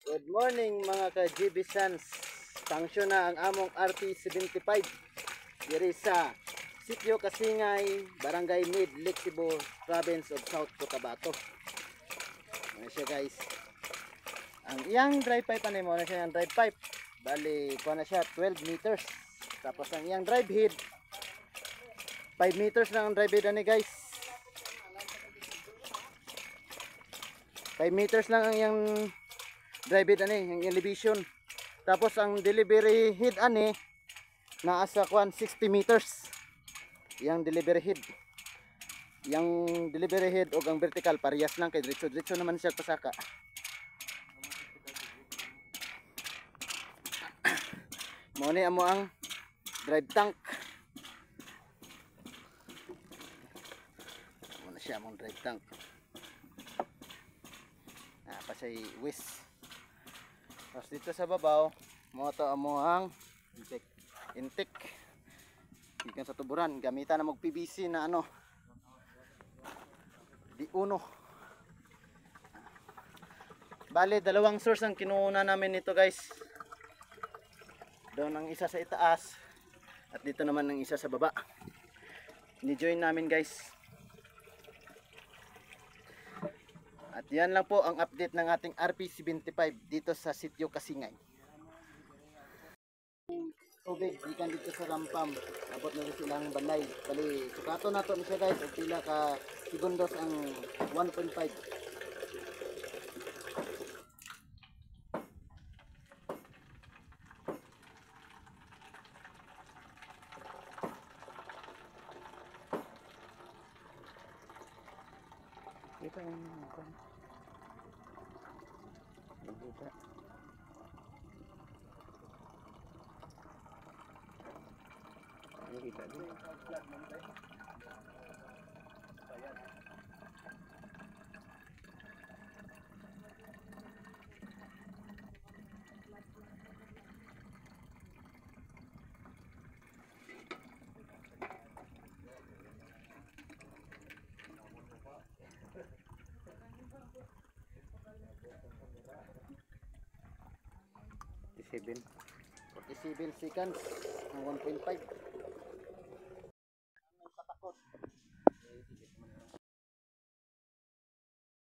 Good morning mga ka-GB Sans. Function na ang among RT75 diri sa Sitio Kasingay, Barangay Mid, Lexibo, Province of South Cotabato. Ano siya guys? Ang iyang drive pipe ano mo na siya ang drive pipe. Bali, kuha na siya 12 meters. Tapos ang iyang drive head 5 meters lang ang drive head ani guys. 5 meters lang ang iyang drive head ani, yung elevation. Tapos ang delivery head ani naa sa 60 meters. Yang delivery head. Yang delivery head o ang vertical parehas lang kay diretso-diretso naman siya pasaka. Mo ni amo ang drive tank. Mo na siya among drive tank. Pasay wis. Tapos dito sa babaw, mo to amo ang intake. Ikan sa tuburan, gamitan na mag PVC na ano. Di uno. Bale, dalawang source ang kinuuna namin nito guys. Doon ang isa sa itaas at dito naman ang isa sa baba. Ni-join namin guys. At yan lang po ang update ng ating RP75 dito sa Sitio Kasingay. Tubig gikan dito sa Rampam, abot na silang balay. Bali, sukato na to siya guys, og pila ka segundos ang 1.5. Kita yung kan. Kita. Ano kita din? Seconds ng 1.5.